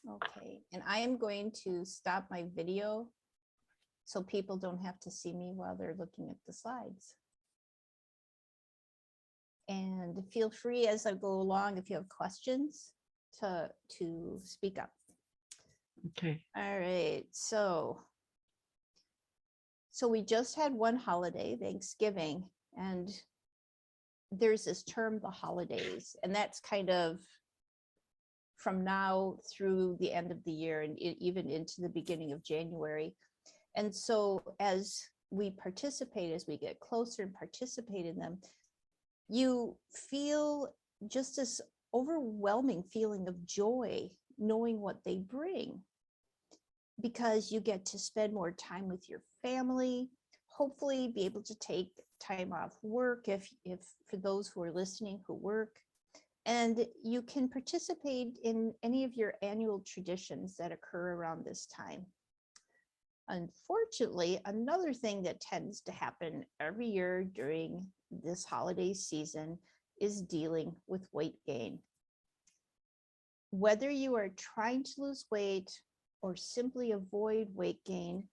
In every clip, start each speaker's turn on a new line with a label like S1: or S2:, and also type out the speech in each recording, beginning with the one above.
S1: Okay, and I am going to stop my video so people don't have to see me while they're looking at the slides. And feel free as I go along, if you have questions, to speak up.
S2: Okay.
S1: All right, so we just had one holiday, Thanksgiving, and there's this term, the holidays, and that's kind of from now through the end of the year and even into the beginning of January. And so as we participate, as we get closer and participate in them, you feel just this overwhelming feeling of joy knowing what they bring, because you get to spend more time with your family, hopefully be able to take time off work if for those who are listening who work, and you can participate in any of your annual traditions that occur around this time. Unfortunately, another thing that tends to happen every year during this holiday season is dealing with weight gain. Whether you are trying to lose weight or simply avoid weight gain,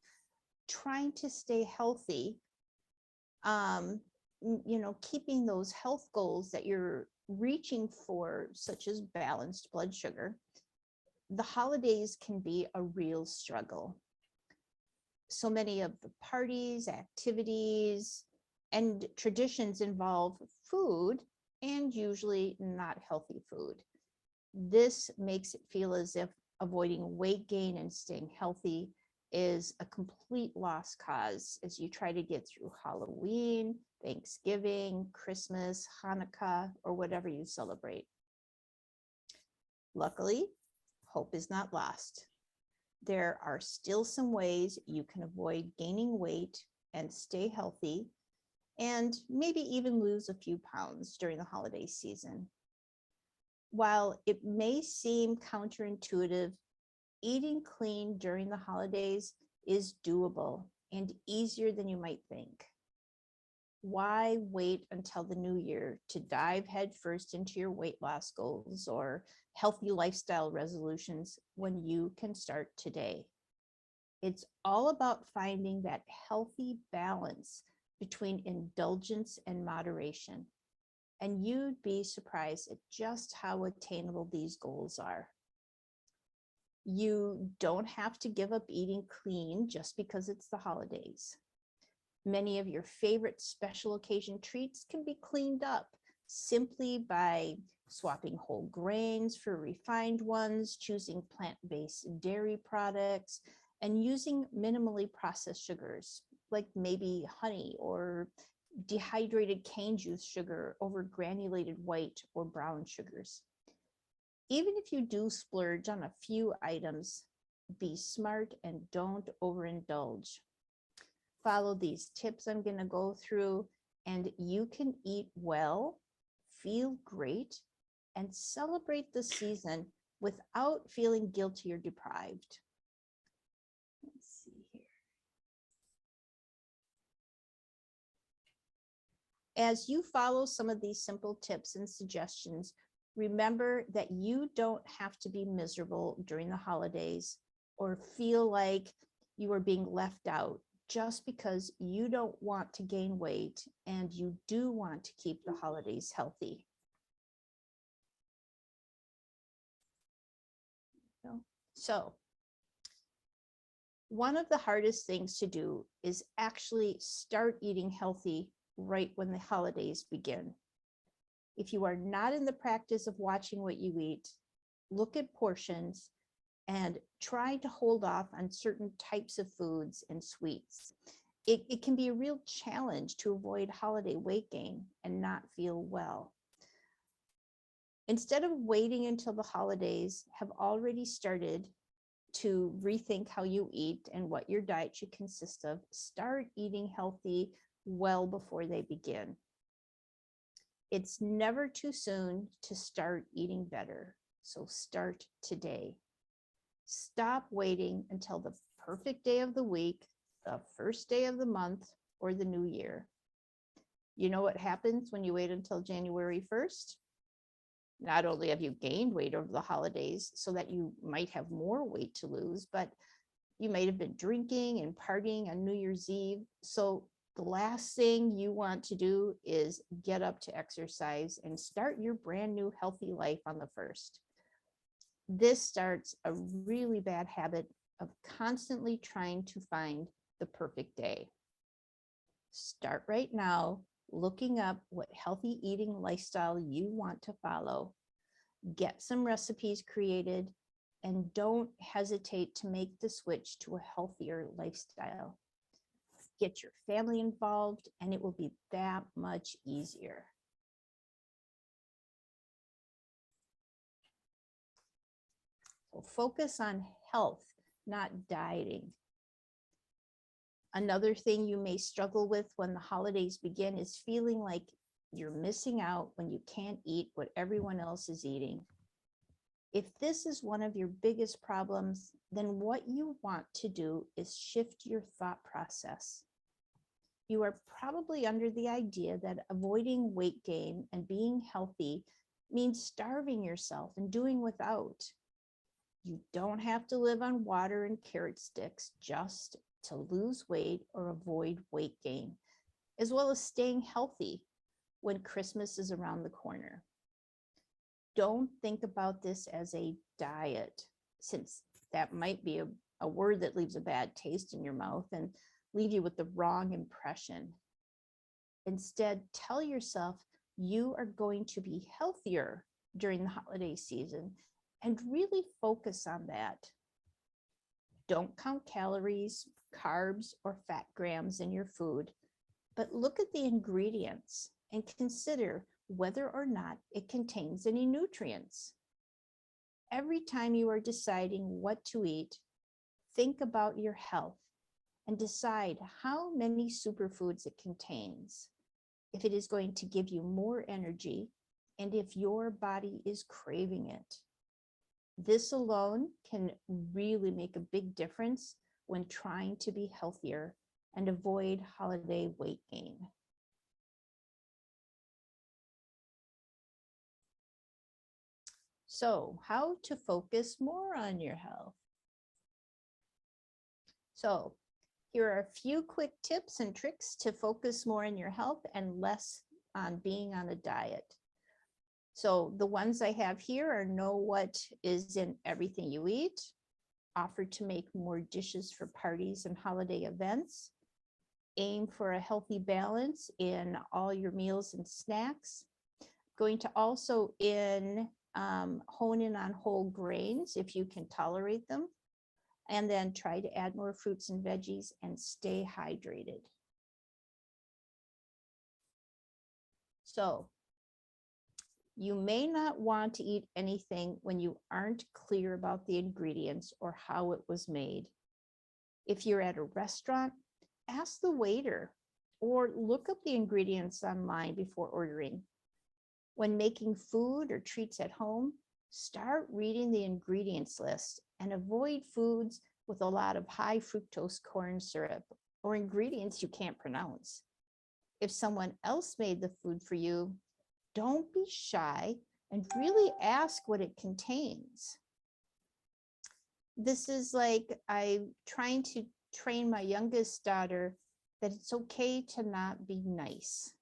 S1: trying to stay healthy, keeping those health goals that you're reaching for, such as balanced blood sugar, the holidays can be a real struggle. So many of the parties, activities, and traditions involve food, and usually not healthy food. This makes it feel as if avoiding weight gain and staying healthy is a complete lost cause as you try to get through Halloween, Thanksgiving, Christmas, Hanukkah, or whatever you celebrate. Luckily, hope is not lost. There are still some ways you can avoid gaining weight and stay healthy, and maybe even lose a few pounds during the holiday season. While it may seem counterintuitive, eating clean during the holidays is doable and easier than you might think. Why wait until the new year to dive headfirst into your weight loss goals or healthy lifestyle resolutions when you can start today? It's all about finding that healthy balance between indulgence and moderation. And you'd be surprised at just how attainable these goals are. You don't have to give up eating clean just because it's the holidays. Many of your favorite special occasion treats can be cleaned up simply by swapping whole grains for refined ones, choosing plant-based dairy products, and using minimally processed sugars, like maybe honey or dehydrated cane juice sugar over granulated white or brown sugars. Even if you do splurge on a few items, be smart and don't overindulge. Follow these tips I'm going to go through, and you can eat well, feel great, and celebrate the season without feeling guilty or deprived. Let's see here. As you follow some of these simple tips and suggestions, remember that you don't have to be miserable during the holidays or feel like you are being left out just because you don't want to gain weight and you do want to keep the holidays healthy. So, one of the hardest things to do is actually start eating healthy right when the holidays begin. If you are not in the practice of watching what you eat, look at portions and try to hold off on certain types of foods and sweets. It can be a real challenge to avoid holiday weight gain and not feel well. Instead of waiting until the holidays, have already started to rethink how you eat and what your diet should consist of. Start eating healthy well before they begin. It's never too soon to start eating better, so start today. Stop waiting until the perfect day of the week, the first day of the month, or the new year. You know what happens when you wait until January 1st? Not only have you gained weight over the holidays so that you might have more weight to lose, but you might have been drinking and partying on New Year's Eve. So the last thing you want to do is get up to exercise and start your brand new healthy life on the first. This starts a really bad habit of constantly trying to find the perfect day. Start right now looking up what healthy eating lifestyle you want to follow. Get some recipes created and don't hesitate to make the switch to a healthier lifestyle. Get your family involved and it will be that much easier. So focus on health, not dieting. Another thing you may struggle with when the holidays begin is feeling like you're missing out when you can't eat what everyone else is eating. If this is one of your biggest problems, then what you want to do is shift your thought process. You are probably under the idea that avoiding weight gain and being healthy means starving yourself and doing without. You don't have to live on water and carrot sticks just to lose weight or avoid weight gain, as well as staying healthy when Christmas is around the corner. Don't think about this as a diet, since that might be a word that leaves a bad taste in your mouth and leave you with the wrong impression. Instead, tell yourself you are going to be healthier during the holiday season and really focus on that. Don't count calories, carbs, or fat grams in your food, but look at the ingredients and consider whether or not it contains any nutrients. Every time you are deciding what to eat, think about your health and decide how many superfoods it contains, if it is going to give you more energy, and if your body is craving it. This alone can really make a big difference when trying to be healthier and avoid holiday weight gain. So, how to focus more on your health? So, here are a few quick tips and tricks to focus more on your health and less on being on a diet. So, the ones I have here are know what is in everything you eat, offer to make more dishes for parties and holiday events, aim for a healthy balance in all your meals and snacks. Going to also hone in on whole grains if you can tolerate them, and then try to add more fruits and veggies and stay hydrated. So you may not want to eat anything when you aren't clear about the ingredients or how it was made. If you're at a restaurant, ask the waiter or look up the ingredients online before ordering. When making food or treats at home, start reading the ingredients list and avoid foods with a lot of high fructose corn syrup or ingredients you can't pronounce. If someone else made the food for you, don't be shy and really ask what it contains. This is like I'm trying to train my youngest daughter that it's okay to not be nice.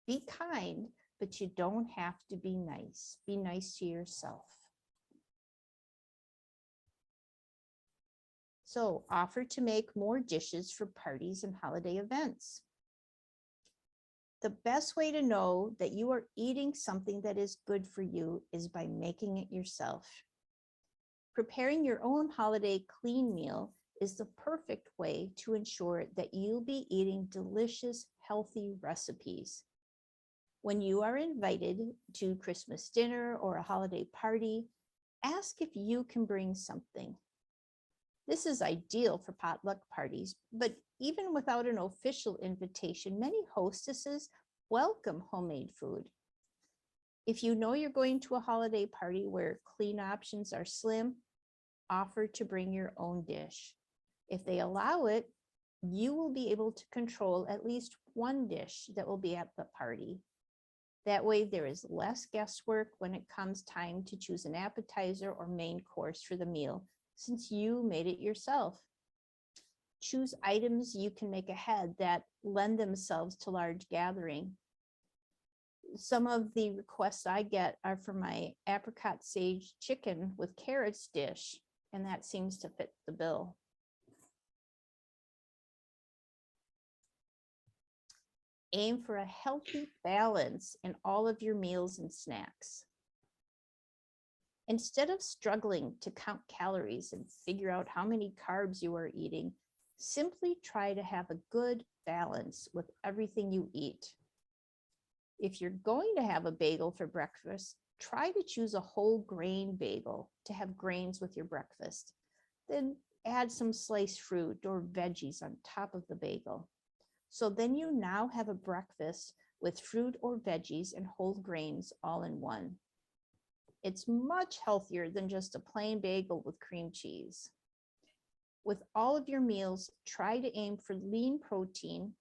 S1: Be kind, but you don't have to be nice. Be nice to yourself. So offer to make more dishes for parties and holiday events. The best way to know that you are eating something that is good for you is by making it yourself. Preparing your own holiday clean meal is the perfect way to ensure that you'll be eating delicious, healthy recipes. When you are invited to Christmas dinner or a holiday party, ask if you can bring something. This is ideal for potluck parties, but even without an official invitation, many hostesses welcome homemade food. If you know you're going to a holiday party where clean options are slim, offer to bring your own dish. If they allow it, you will be able to control at least one dish that will be at the party. That way there is less guesswork when it comes time to choose an appetizer or main course for the meal, since you made it yourself. Choose items you can make ahead that lend themselves to large gathering. Some of the requests I get are for my apricot sage chicken with carrots dish, and that seems to fit the bill. Aim for a healthy balance in all of your meals and snacks. Instead of struggling to count calories and figure out how many carbs you are eating, simply try to have a good balance with everything you eat. If you're going to have a bagel for breakfast, try to choose a whole grain bagel to have grains with your breakfast. Then add some sliced fruit or veggies on top of the bagel. So then you now have a breakfast with fruit or veggies and whole grains all in one. It's much healthier than just a plain bagel with cream cheese. With all of your meals, try to aim for lean protein,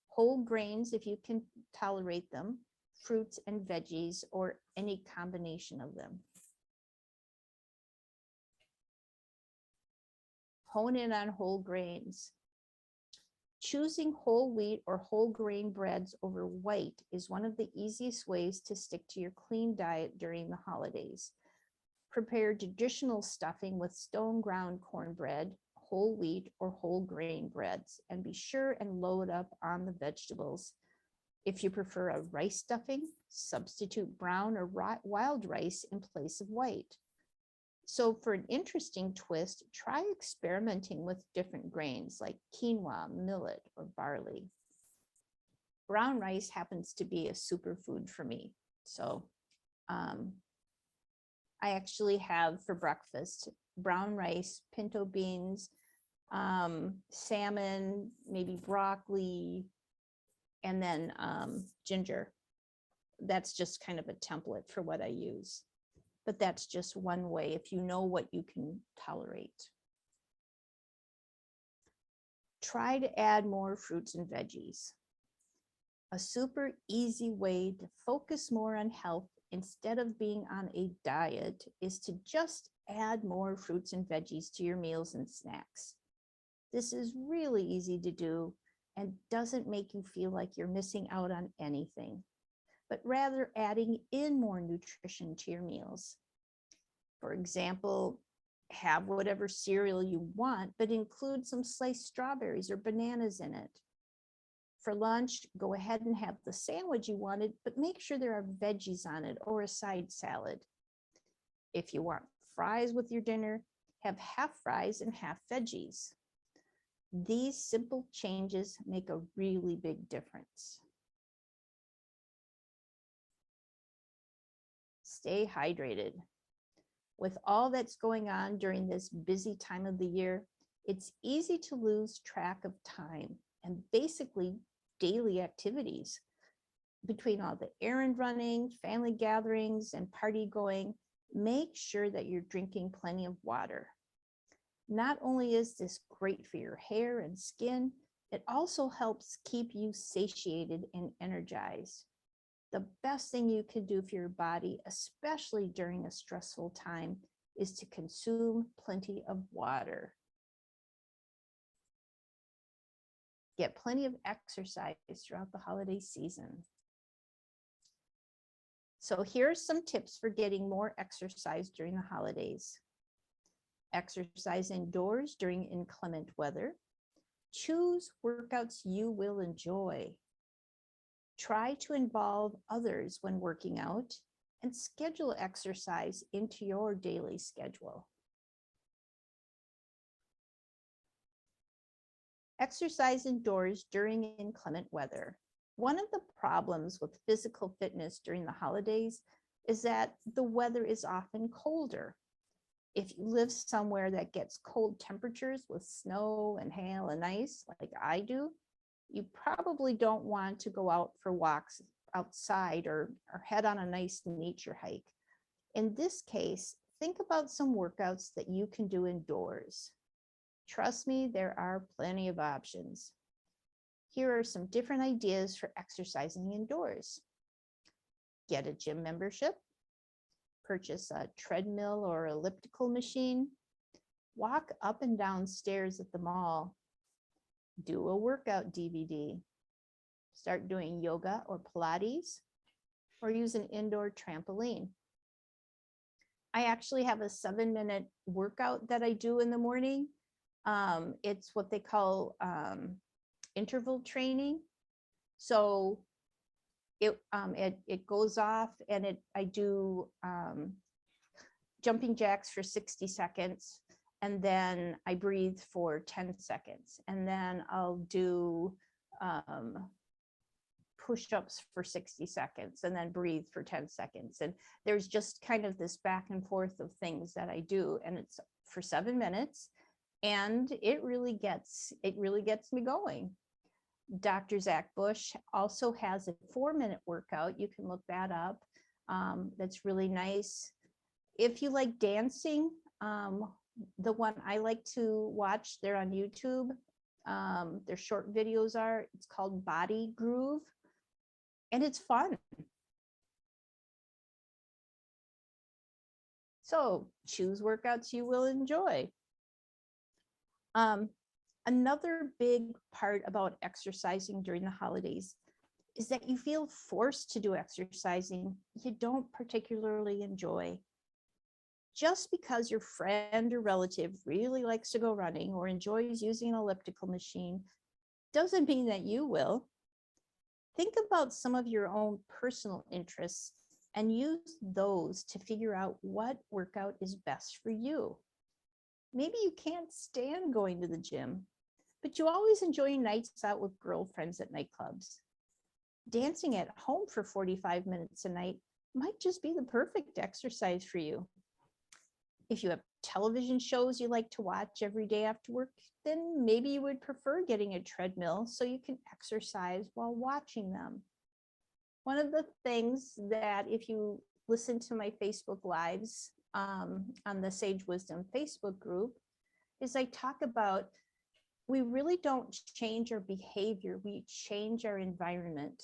S1: whole grains if you can tolerate them, fruits and veggies, or any combination of them. Hone in on whole grains. Choosing whole wheat or whole grain breads over white is one of the easiest ways to stick to your clean diet during the holidays. Prepare traditional stuffing with stone ground cornbread, whole wheat, or whole grain breads, and be sure and load up on the vegetables. If you prefer a rice stuffing, substitute brown or wild rice in place of white. So for an interesting twist, try experimenting with different grains like quinoa, millet, or barley. Brown rice happens to be a superfood for me. So I actually have for breakfast brown rice, pinto beans, salmon, maybe broccoli, and then ginger. That's just kind of a template for what I use. But that's just one way if you know what you can tolerate. Try to add more fruits and veggies. A super easy way to focus more on health instead of being on a diet is to just add more fruits and veggies to your meals and snacks. This is really easy to do and doesn't make you feel like you're missing out on anything, but rather adding in more nutrition to your meals. For example, have whatever cereal you want, but include some sliced strawberries or bananas in it. For lunch, go ahead and have the sandwich you wanted, but make sure there are veggies on it or a side salad. If you want fries with your dinner, have half fries and half veggies. These simple changes make a really big difference. Stay hydrated. With all that's going on during this busy time of the year, it's easy to lose track of time and basically daily activities. Between all the errand running, family gatherings, and party going, make sure that you're drinking plenty of water. Not only is this great for your hair and skin, it also helps keep you satiated and energized. The best thing you can do for your body, especially during a stressful time, is to consume plenty of water. Get plenty of exercise throughout the holiday season. So here are some tips for getting more exercise during the holidays. Exercise indoors during inclement weather. Choose workouts you will enjoy. Try to involve others when working out and schedule exercise into your daily schedule. Exercise indoors during inclement weather. One of the problems with physical fitness during the holidays is that the weather is often colder. If you live somewhere that gets cold temperatures with snow and hail and ice, like I do, you probably don't want to go out for walks outside or head on a nice nature hike. In this case, think about some workouts that you can do indoors. Trust me, there are plenty of options. Here are some different ideas for exercising indoors. get a gym membership, purchase a treadmill or elliptical machine, walk up and down stairs at the mall, do a workout DVD, start doing yoga or Pilates, or use an indoor trampoline. I actually have a 7-minute workout that I do in the morning. It's what they call interval training. So it goes off and I do jumping jacks for 60 seconds. And then I breathe for 10 seconds. And then I'll do push-ups for 60 seconds and then breathe for 10 seconds. And there's just kind of this back and forth of things that I do. And it's for 7 minutes. And it really gets me going. Dr. Zach Bush also has a 4-minute workout. You can look that up. That's really nice. If you like dancing, the one I like to watch, they're on YouTube. Their short videos it's called Body Groove, and it's fun. So choose workouts you will enjoy. Another big part about exercising during the holidays is that you feel forced to do exercising you don't particularly enjoy. Just because your friend or relative really likes to go running or enjoys using an elliptical machine doesn't mean that you will. Think about some of your own personal interests and use those to figure out what workout is best for you. Maybe you can't stand going to the gym, but you always enjoy nights out with girlfriends at nightclubs. Dancing at home for 45 minutes a night might just be the perfect exercise for you. If you have television shows you like to watch every day after work, then maybe you would prefer getting a treadmill so you can exercise while watching them. One of the things that, if you listen to my Facebook Lives on the Sage Wisdom Facebook group, is I talk about we really don't change our behavior, we change our environment.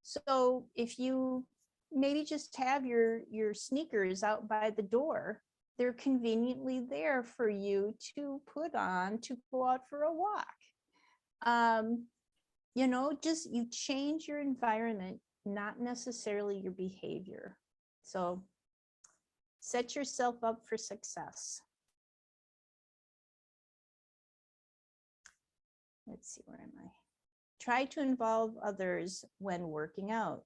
S1: So if you maybe just have your sneakers out by the door, they're conveniently there for you to put on to go out for a walk. Just you change your environment, not necessarily your behavior. So set yourself up for success. Let's see, where am I? Try to involve others when working out.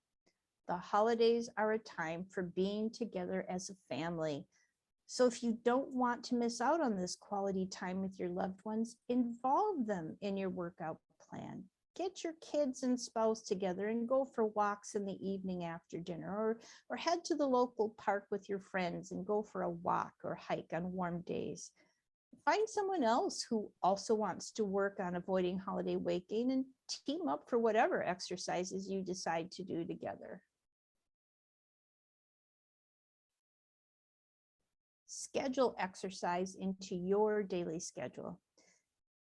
S1: The holidays are a time for being together as a family. So if you don't want to miss out on this quality time with your loved ones, involve them in your workout plan. Get your kids and spouse together and go for walks in the evening after dinner, or head to the local park with your friends and go for a walk or hike on warm days. Find someone else who also wants to work on avoiding holiday weight gain and team up for whatever exercises you decide to do together. Schedule exercise into your daily schedule.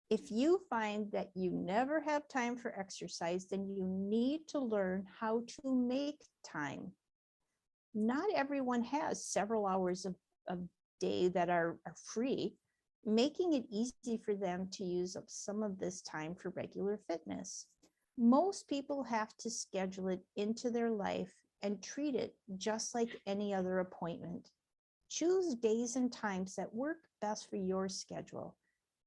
S1: If you find that you never have time for exercise, then you need to learn how to make time. Not everyone has several hours of day that are free, making it easy for them to use up some of this time for regular fitness. Most people have to schedule it into their life and treat it just like any other appointment. Choose days and times that work best for your schedule.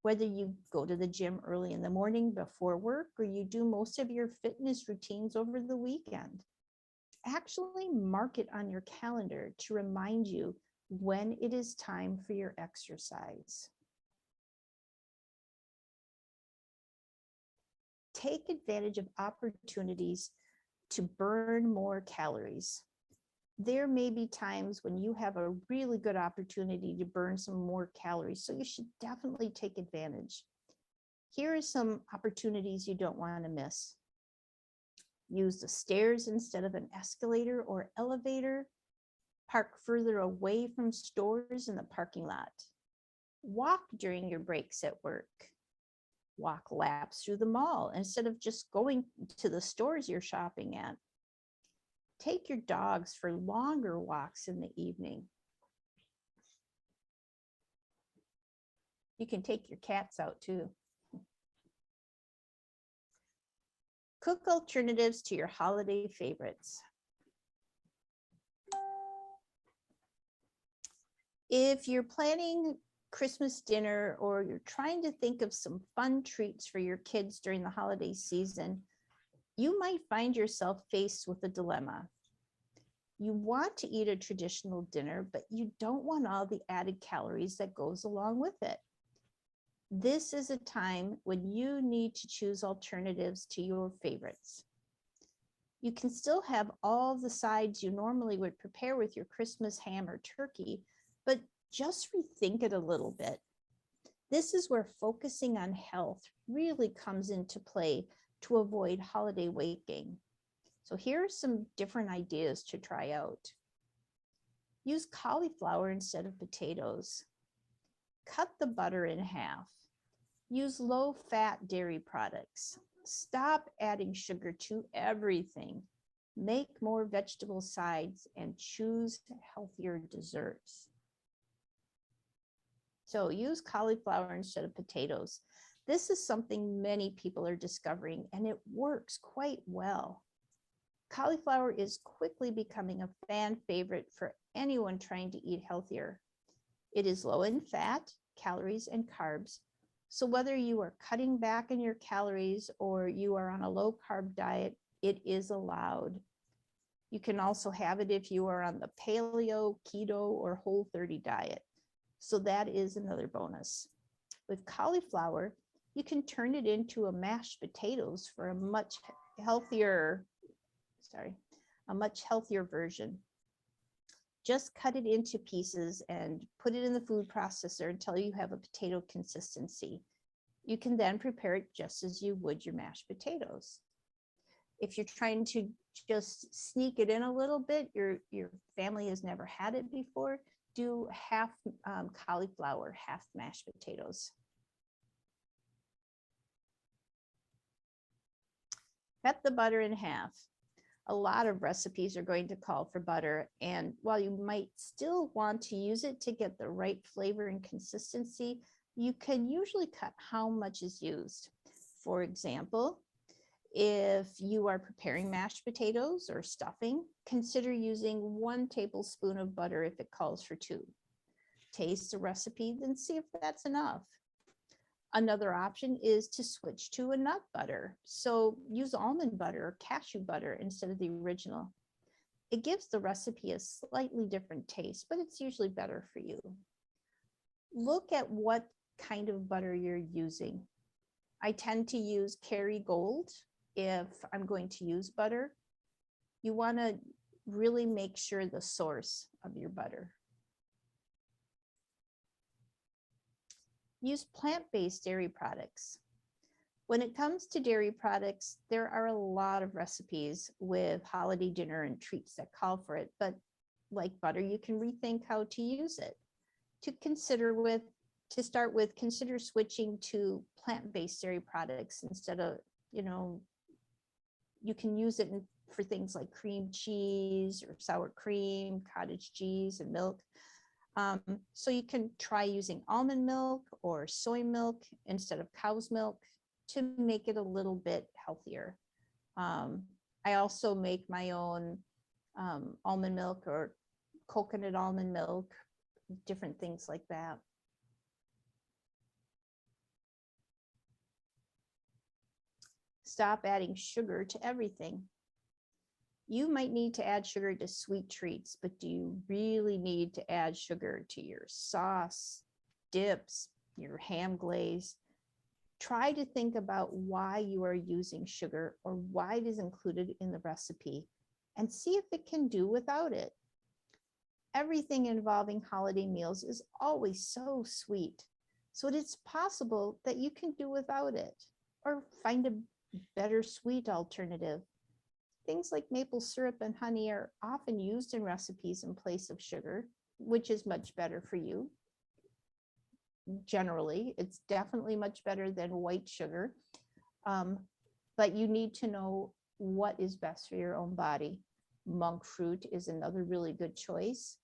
S1: Whether you go to the gym early in the morning before work or you do most of your fitness routines over the weekend. Actually mark it on your calendar to remind you when it is time for your exercise. Take advantage of opportunities to burn more calories. There may be times when you have a really good opportunity to burn some more calories, so you should definitely take advantage. Here are some opportunities you don't want to miss. Use the stairs instead of an escalator or elevator. Park further away from stores in the parking lot. Walk during your breaks at work. Walk laps through the mall instead of just going to the stores you're shopping at. Take your dogs for longer walks in the evening. You can take your cats out too. Cook alternatives to your holiday favorites. If you're planning Christmas dinner or you're trying to think of some fun treats for your kids during the holiday season, you might find yourself faced with a dilemma. You want to eat a traditional dinner, but you don't want all the added calories that goes along with it. This is a time when you need to choose alternatives to your favorites. You can still have all the sides you normally would prepare with your Christmas ham or turkey, but just rethink it a little bit. This is where focusing on health really comes into play to avoid holiday weight gain. So here are some different ideas to try out. Use cauliflower instead of potatoes. Cut the butter in half. Use low-fat dairy products. Stop adding sugar to everything. Make more vegetable sides and choose healthier desserts. So use cauliflower instead of potatoes. This is something many people are discovering, and it works quite well. Cauliflower is quickly becoming a fan favorite for anyone trying to eat healthier. It is low in fat, calories, and carbs. So whether you are cutting back on your calories or you are on a low carb diet, it is allowed. You can also have it if you are on the paleo, keto, or Whole30 diet. So that is another bonus. With cauliflower, you can turn it into a mashed potatoes for a much healthier version. Just cut it into pieces and put it in the food processor until you have a potato consistency. You can then prepare it just as you would your mashed potatoes. If you're trying to just sneak it in a little bit, your family has never had it before, do half cauliflower, half mashed potatoes. Cut the butter in half. A lot of recipes are going to call for butter, and while you might still want to use it to get the right flavor and consistency, you can usually cut how much is used. For example, if you are preparing mashed potatoes or stuffing, consider using 1 tablespoon of butter if it calls for 2. Taste the recipe, then see if that's enough. Another option is to switch to a nut butter. So use almond butter or cashew butter instead of the original. It gives the recipe a slightly different taste, but it's usually better for you. Look at what kind of butter you're using. I tend to use Kerrygold if I'm going to use butter. You want to really make sure the source of your butter. Use plant-based dairy products. When it comes to dairy products, there are a lot of recipes with holiday dinner and treats that call for it, but like butter, you can rethink how to use it. To start with, consider switching to plant-based dairy products instead of, you can use it for things like cream cheese or sour cream, cottage cheese, and milk. So you can try using almond milk or soy milk instead of cow's milk to make it a little bit healthier. I also make my own almond milk or coconut almond milk, different things like that. Stop adding sugar to everything. You might need to add sugar to sweet treats, but do you really need to add sugar to your sauce, dips, your ham glaze? Try to think about why you are using sugar or why it is included in the recipe and see if it can do without it. Everything involving holiday meals is always so sweet, so it is possible that you can do without it or find a better sweet alternative. Things like maple syrup and honey are often used in recipes in place of sugar, which is much better for you. Generally, it's definitely much better than white sugar, but you need to know what is best for your own body. Monk fruit is another really good choice.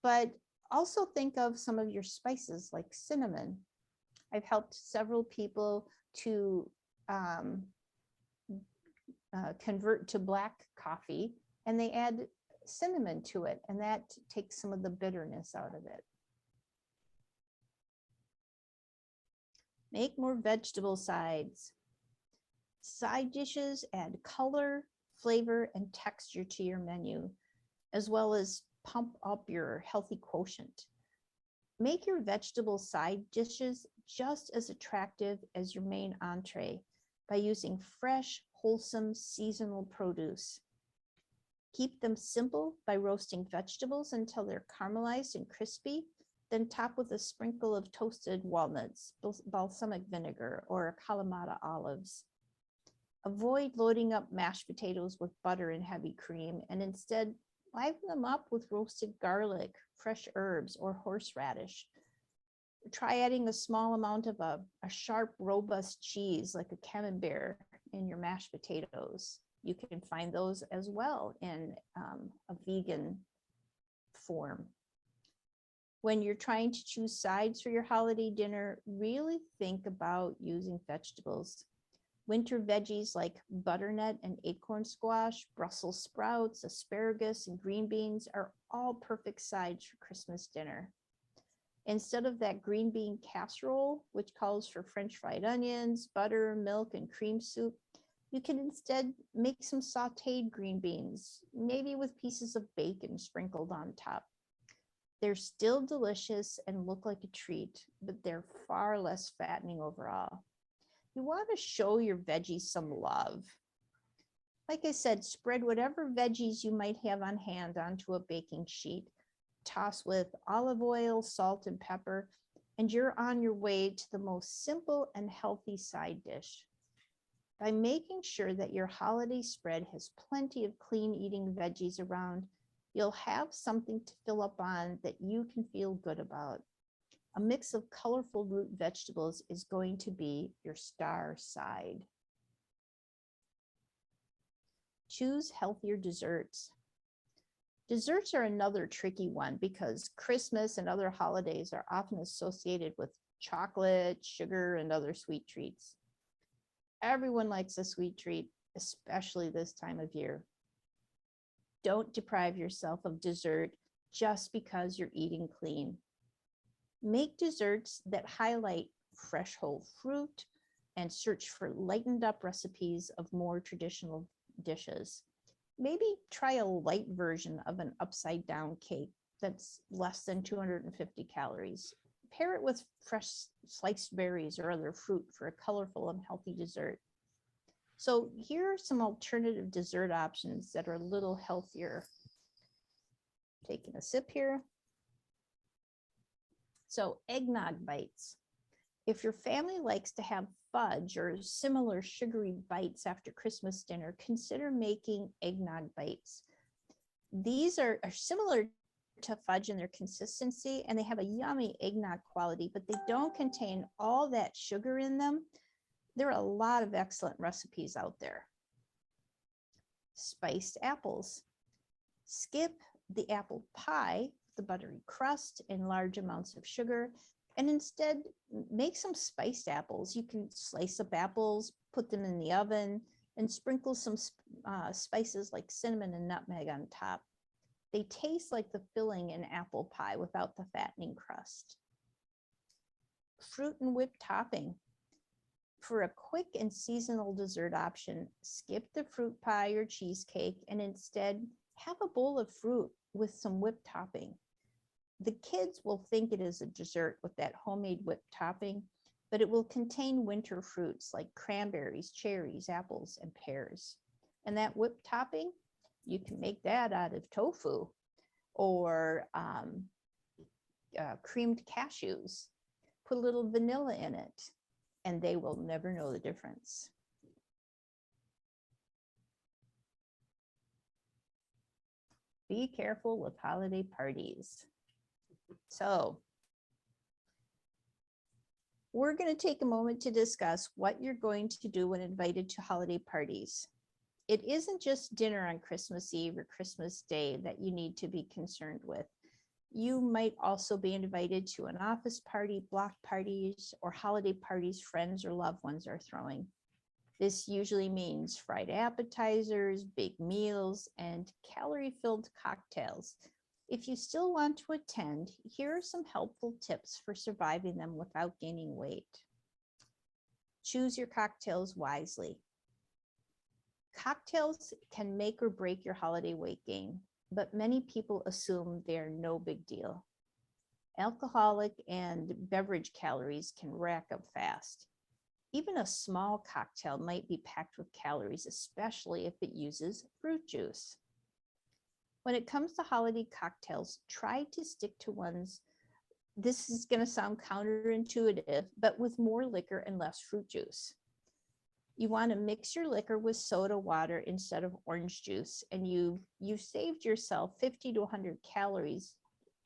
S1: But also think of some of your spices like cinnamon. I've helped several people to convert to black coffee, and they add cinnamon to it, and that takes some of the bitterness out of it. Make more vegetable sides. Side dishes add color, flavor, and texture to your menu, as well as pump up your healthy quotient. Make your vegetable side dishes just as attractive as your main entree by using fresh, wholesome, seasonal produce. Keep them simple by roasting vegetables until they're caramelized and crispy, then top with a sprinkle of toasted walnuts, balsamic vinegar, or Kalamata olives. Avoid loading up mashed potatoes with butter and heavy cream, and instead liven them up with roasted garlic, fresh herbs, or horseradish. Try adding a small amount of a sharp, robust cheese like a camembert in your mashed potatoes. You can find those as well in a vegan form. When you're trying to choose sides for your holiday dinner, really think about using vegetables. Winter veggies like butternut and acorn squash, Brussels sprouts, asparagus, and green beans are all perfect sides for Christmas dinner. Instead of that green bean casserole, which calls for French fried onions, butter, milk, and cream soup, you can instead make some sauteed green beans, maybe with pieces of bacon sprinkled on top. They're still delicious and look like a treat, but they're far less fattening overall. You want to show your veggies some love. Like I said, spread whatever veggies you might have on hand onto a baking sheet. Toss with olive oil, salt, and pepper, and you're on your way to the most simple and healthy side dish. By making sure that your holiday spread has plenty of clean eating veggies around, you'll have something to fill up on that you can feel good about. A mix of colorful root vegetables is going to be your star side. Choose healthier desserts. Desserts are another tricky one because Christmas and other holidays are often associated with chocolate, sugar, and other sweet treats. Everyone likes a sweet treat, especially this time of year. Don't deprive yourself of dessert just because you're eating clean. Make desserts that highlight fresh whole fruit and search for lightened up recipes of more traditional dishes. Maybe try a light version of an upside down cake that's less than 250 calories. Pair it with fresh sliced berries or other fruit for a colorful and healthy dessert. So here are some alternative dessert options that are a little healthier. Taking a sip here. So eggnog bites. If your family likes to have fudge or similar sugary bites after Christmas dinner, consider making eggnog bites. These are similar to fudge in their consistency, and they have a yummy eggnog quality, but they don't contain all that sugar in them. There are a lot of excellent recipes out there. Spiced apples. Skip the apple pie, the buttery crust, and large amounts of sugar, and instead make some spiced apples. You can slice up apples, put them in the oven, and sprinkle some spices like cinnamon and nutmeg on top. They taste like the filling in apple pie without the fattening crust. Fruit and whipped topping. For a quick and seasonal dessert option, skip the fruit pie or cheesecake and instead have a bowl of fruit with some whipped topping. The kids will think it is a dessert with that homemade whipped topping, but it will contain winter fruits like cranberries, cherries, apples, and pears. And that whipped topping, you can make that out of tofu or creamed cashews. Put a little vanilla in it, and they will never know the difference. Be careful with holiday parties. So we're going to take a moment to discuss what you're going to do when invited to holiday parties. It isn't just dinner on Christmas Eve or Christmas Day that you need to be concerned with. You might also be invited to an office party, block parties, or holiday parties friends or loved ones are throwing. This usually means fried appetizers, big meals, and calorie-filled cocktails. If you still want to attend, here are some helpful tips for surviving them without gaining weight. Choose your cocktails wisely. Cocktails can make or break your holiday weight gain, but many people assume they're no big deal. Alcoholic and beverage calories can rack up fast. Even a small cocktail might be packed with calories, especially if it uses fruit juice. When it comes to holiday cocktails, try to stick to ones, this is going to sound counterintuitive, but with more liquor and less fruit juice. You want to mix your liquor with soda water instead of orange juice, and you've saved yourself 50 to 100 calories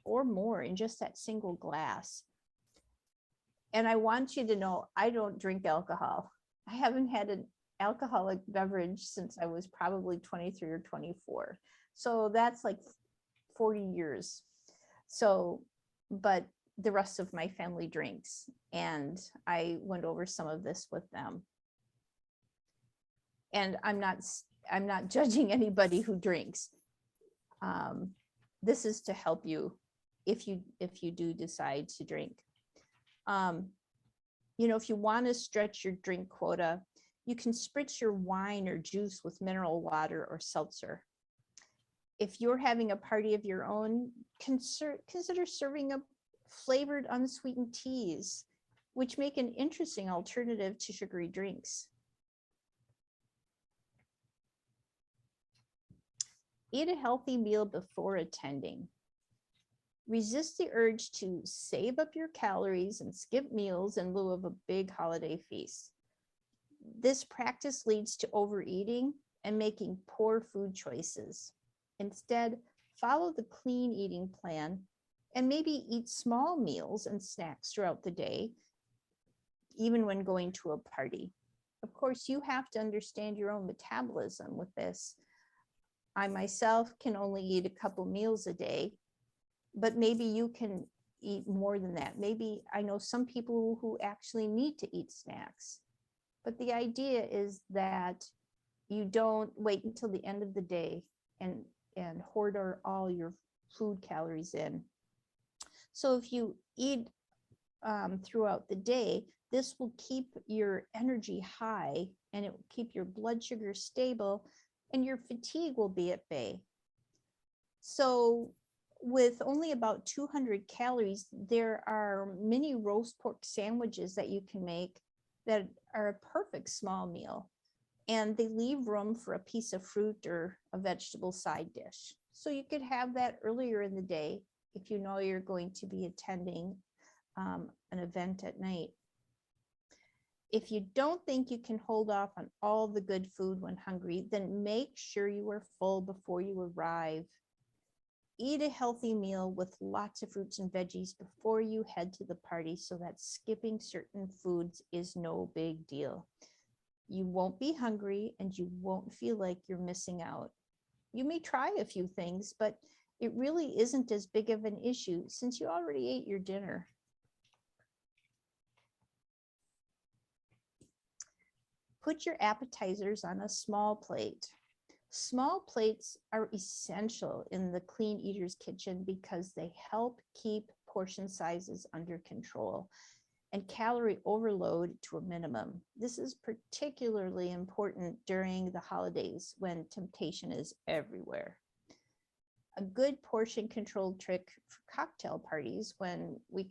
S1: or more in just that single glass. And I want you to know, I don't drink alcohol. I haven't had an alcoholic beverage since I was probably 23 or 24. So that's like 40 years. So, but the rest of my family drinks, and I went over some of this with them. And I'm not judging anybody who drinks. This is to help you if you do decide to drink. If you want to stretch your drink quota, you can spritz your wine or juice with mineral water or seltzer. If you're having a party of your own, consider serving up flavored unsweetened teas, which make an interesting alternative to sugary drinks. Eat a healthy meal before attending. Resist the urge to save up your calories and skip meals in lieu of a big holiday feast. This practice leads to overeating and making poor food choices. Instead, follow the clean eating plan and maybe eat small meals and snacks throughout the day, even when going to a party. Of course, you have to understand your own metabolism with this. I myself can only eat a couple meals a day, but maybe you can eat more than that. Maybe I know some people who actually need to eat snacks. But the idea is that you don't wait until the end of the day and hoard all your food calories in. So if you eat throughout the day, this will keep your energy high and it will keep your blood sugar stable and your fatigue will be at bay. So with only about 200 calories, there are many roast pork sandwiches that you can make that are a perfect small meal. And they leave room for a piece of fruit or a vegetable side dish. So you could have that earlier in the day if you know you're going to be attending an event at night. If you don't think you can hold off on all the good food when hungry, then make sure you are full before you arrive. Eat a healthy meal with lots of fruits and veggies before you head to the party so that skipping certain foods is no big deal. You won't be hungry and you won't feel like you're missing out. You may try a few things, but it really isn't as big of an issue since you already ate your dinner. Put your appetizers on a small plate. Small plates are essential in the clean eater's kitchen because they help keep portion sizes under control and calorie overload to a minimum. This is particularly important during the holidays when temptation is everywhere. A good portion control trick for cocktail parties when we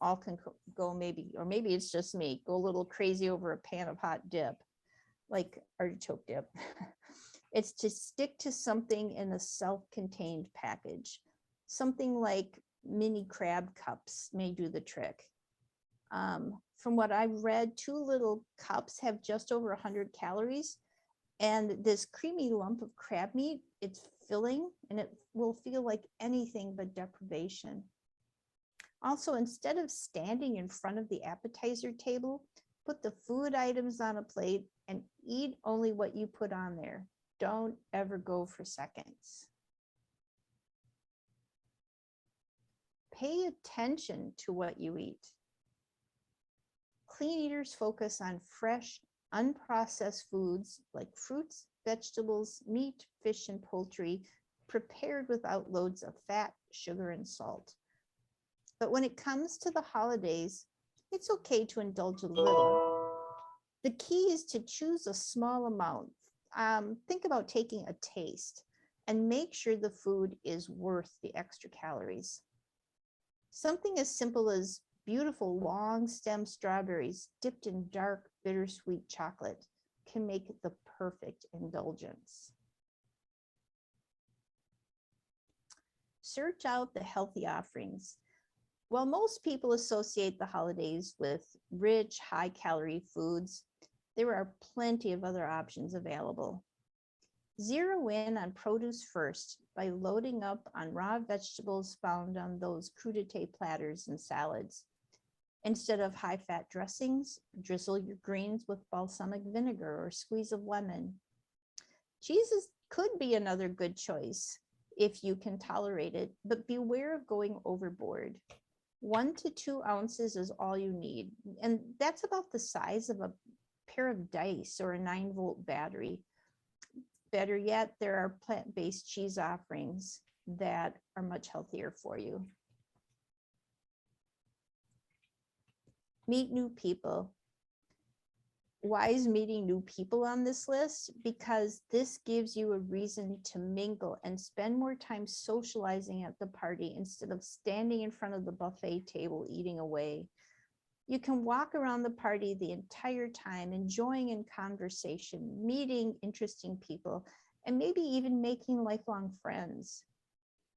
S1: all can go maybe it's just me, go a little crazy over a pan of hot dip, like artichoke dip. It's to stick to something in a self-contained package. Something like mini crab cups may do the trick. From what I've read, 2 little cups have just over 100 calories. And this creamy lump of crab meat, it's filling and it will feel like anything but deprivation. Also, instead of standing in front of the appetizer table, put the food items on a plate and eat only what you put on there. Don't ever go for seconds. Pay attention to what you eat. Clean eaters focus on fresh, unprocessed foods like fruits, vegetables, meat, fish, and poultry, prepared without loads of fat, sugar, and salt. But when it comes to the holidays, it's okay to indulge a little. The key is to choose a small amount. Think about taking a taste and make sure the food is worth the extra calories. Something as simple as beautiful long stem strawberries dipped in dark, bittersweet chocolate can make the perfect indulgence. Search out the healthy offerings. While most people associate the holidays with rich, high-calorie foods, there are plenty of other options available. Zero in on produce first by loading up on raw vegetables found on those crudité platters and salads. Instead of high-fat dressings, drizzle your greens with balsamic vinegar or squeeze of lemon. Cheeses could be another good choice if you can tolerate it, but beware of going overboard. 1 to 2 ounces is all you need, and that's about the size of a pair of dice or a 9-volt battery. Better yet, there are plant-based cheese offerings that are much healthier for you. Meet new people. Why is meeting new people on this list? Because this gives you a reason to mingle and spend more time socializing at the party instead of standing in front of the buffet table eating away. You can walk around the party the entire time, enjoying in conversation, meeting interesting people, and maybe even making lifelong friends.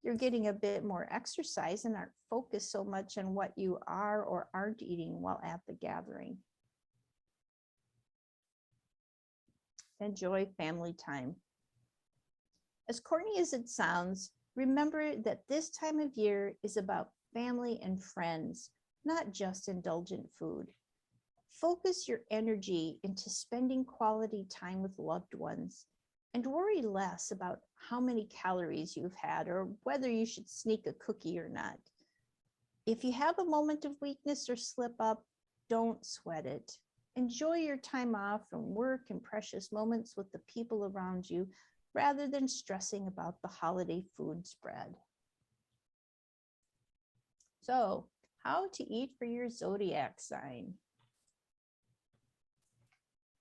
S1: You're getting a bit more exercise and aren't focused so much on what you are or aren't eating while at the gathering. Enjoy family time. As corny as it sounds, remember that this time of year is about family and friends, not just indulgent food. Focus your energy into spending quality time with loved ones and worry less about how many calories you've had or whether you should sneak a cookie or not. If you have a moment of weakness or slip up, don't sweat it. Enjoy your time off from work and precious moments with the people around you rather than stressing about the holiday food spread. So, how to eat for your zodiac sign.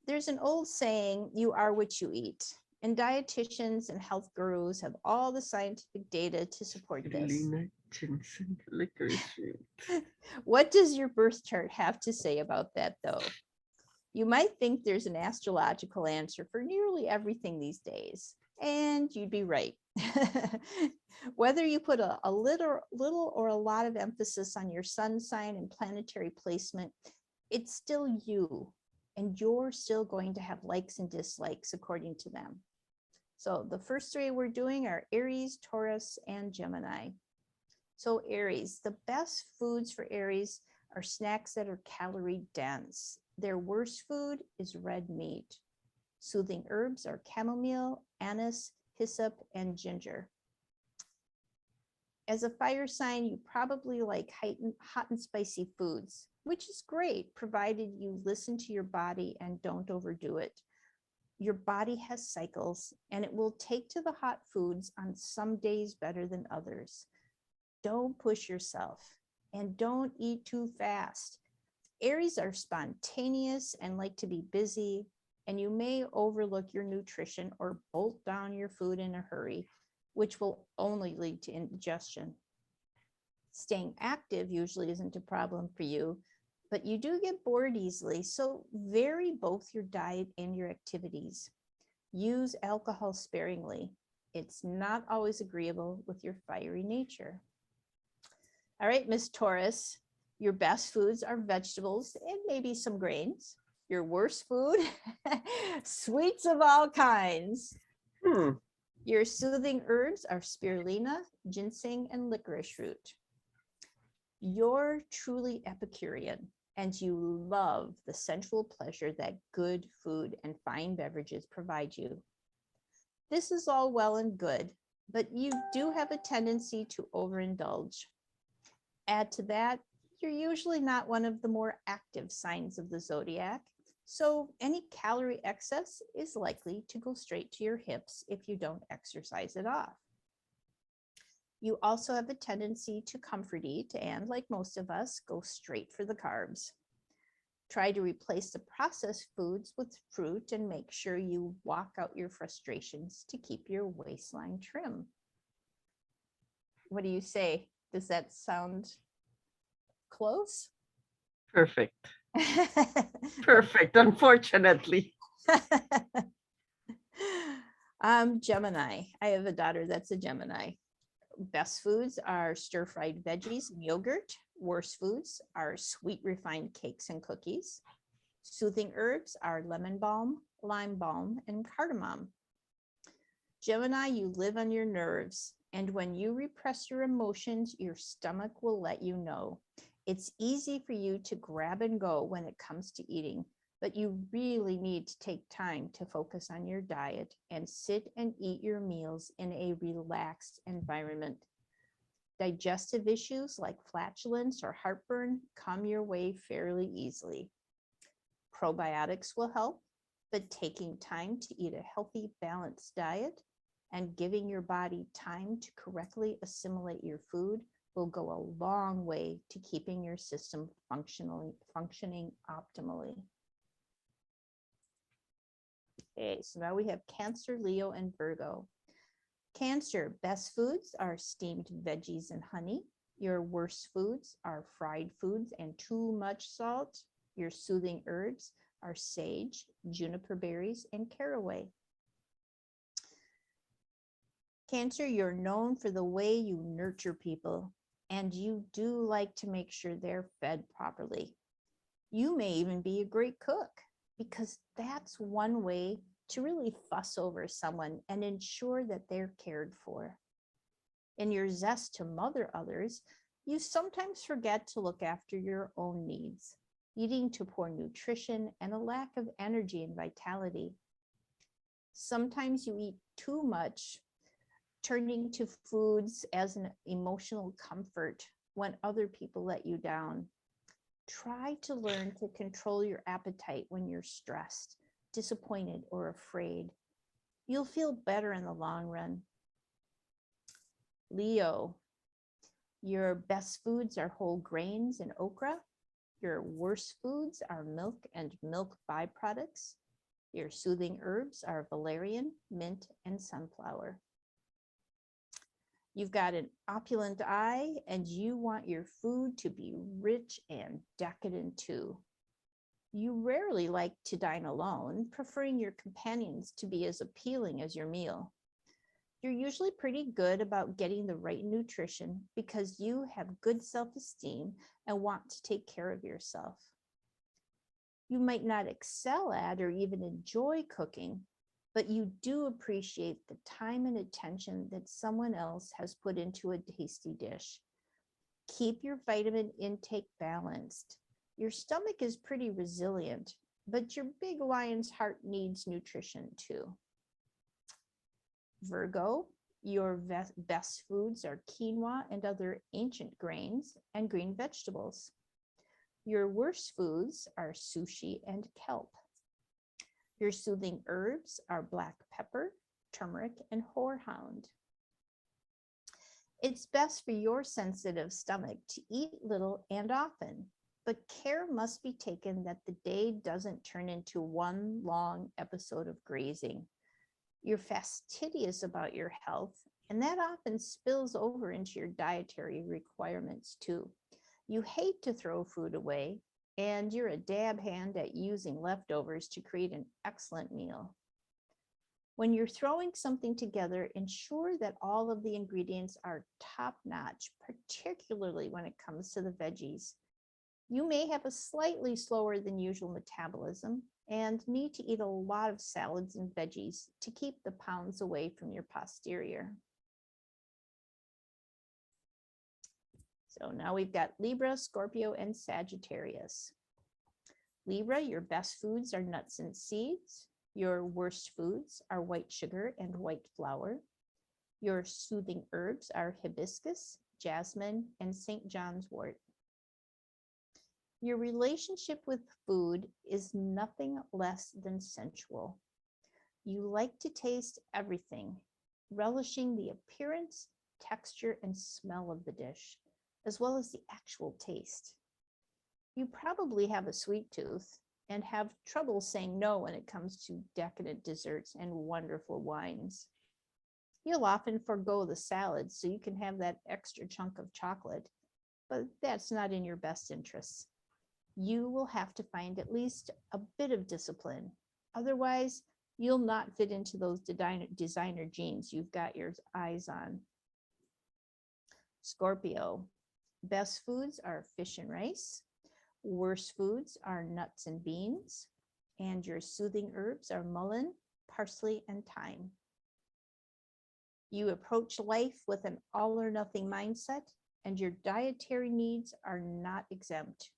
S1: There's an old saying, you are what you eat. And dietitians and health gurus have all the scientific data to support this.
S2: Selena Jensen, licorice root.
S1: What does your birth chart have to say about that, though? You might think there's an astrological answer for nearly everything these days, and you'd be right. Whether you put a little or a lot of emphasis on your sun sign and planetary placement, it's still you, and you're still going to have likes and dislikes according to them. So the first 3 we're doing are Aries, Taurus, and Gemini. So Aries, the best foods for Aries are snacks that are calorie dense. Their worst food is red meat. Soothing herbs are chamomile, anise, hyssop, and ginger. As a fire sign, you probably like hot and spicy foods, which is great, provided you listen to your body and don't overdo it. Your body has cycles, and it will take to the hot foods on some days better than others. Don't push yourself, and don't eat too fast. Aries are spontaneous and like to be busy, and you may overlook your nutrition or bolt down your food in a hurry, which will only lead to indigestion. Staying active usually isn't a problem for you, but you do get bored easily, so vary both your diet and your activities. Use alcohol sparingly. It's not always agreeable with your fiery nature. All right, Miss Taurus, your best foods are vegetables and maybe some grains. Your worst food, sweets of all kinds. Your soothing herbs are spirulina, ginseng, and licorice root. You're truly Epicurean, and you love the sensual pleasure that good food and fine beverages provide you. This is all well and good, but you do have a tendency to overindulge. Add to that, you're usually not one of the more active signs of the zodiac, so any calorie excess is likely to go straight to your hips if you don't exercise it off. You also have a tendency to comfort eat and, like most of us, go straight for the carbs. Try to replace the processed foods with fruit and make sure you walk out your frustrations to keep your waistline trim. What do you say? Does that sound close?
S2: Perfect. Perfect, unfortunately.
S1: Gemini. I have a daughter that's a Gemini. Best foods are stir-fried veggies and yogurt. Worst foods are sweet refined cakes and cookies. Soothing herbs are lemon balm, lime balm, and cardamom. Gemini, you live on your nerves, and when you repress your emotions, your stomach will let you know. It's easy for you to grab and go when it comes to eating, but you really need to take time to focus on your diet and sit and eat your meals in a relaxed environment. Digestive issues like flatulence or heartburn come your way fairly easily. Probiotics will help, but taking time to eat a healthy, balanced diet and giving your body time to correctly assimilate your food will go a long way to keeping your system functioning optimally. Okay, so now we have Cancer, Leo, and Virgo. Cancer, best foods are steamed veggies and honey. Your worst foods are fried foods and too much salt. Your soothing herbs are sage, juniper berries, and caraway. Cancer, you're known for the way you nurture people, and you do like to make sure they're fed properly. You may even be a great cook, because that's one way to really fuss over someone and ensure that they're cared for. In your zest to mother others, you sometimes forget to look after your own needs, leading to poor nutrition and a lack of energy and vitality. Sometimes you eat too much, turning to foods as an emotional comfort when other people let you down. Try to learn to control your appetite when you're stressed, disappointed, or afraid. You'll feel better in the long run. Leo, your best foods are whole grains and okra. Your worst foods are milk and milk byproducts. Your soothing herbs are valerian, mint, and sunflower. You've got an opulent eye, and you want your food to be rich and decadent too. You rarely like to dine alone, preferring your companions to be as appealing as your meal. You're usually pretty good about getting the right nutrition because you have good self-esteem and want to take care of yourself. You might not excel at or even enjoy cooking, but you do appreciate the time and attention that someone else has put into a tasty dish. Keep your vitamin intake balanced. Your stomach is pretty resilient, but your big lion's heart needs nutrition too. Virgo, your best foods are quinoa and other ancient grains and green vegetables. Your worst foods are sushi and kelp. Your soothing herbs are black pepper, turmeric, and horehound. It's best for your sensitive stomach to eat little and often, but care must be taken that the day doesn't turn into one long episode of grazing. You're fastidious about your health, and that often spills over into your dietary requirements too. You hate to throw food away, and you're a dab hand at using leftovers to create an excellent meal. When you're throwing something together, ensure that all of the ingredients are top-notch, particularly when it comes to the veggies. You may have a slightly slower than usual metabolism and need to eat a lot of salads and veggies to keep the pounds away from your posterior. So now we've got Libra, Scorpio, and Sagittarius. Libra, your best foods are nuts and seeds. Your worst foods are white sugar and white flour. Your soothing herbs are hibiscus, jasmine, and St. John's wort. Your relationship with food is nothing less than sensual. You like to taste everything, relishing the appearance, texture, and smell of the dish, as well as the actual taste. You probably have a sweet tooth and have trouble saying no when it comes to decadent desserts and wonderful wines. You'll often forego the salad so you can have that extra chunk of chocolate, but that's not in your best interests. You will have to find at least a bit of discipline. Otherwise, you'll not fit into those designer jeans you've got your eyes on. Scorpio, best foods are fish and rice. Worst foods are nuts and beans. And your soothing herbs are mullein, parsley, and thyme. You approach life with an all or nothing mindset, and your dietary needs are not exempt.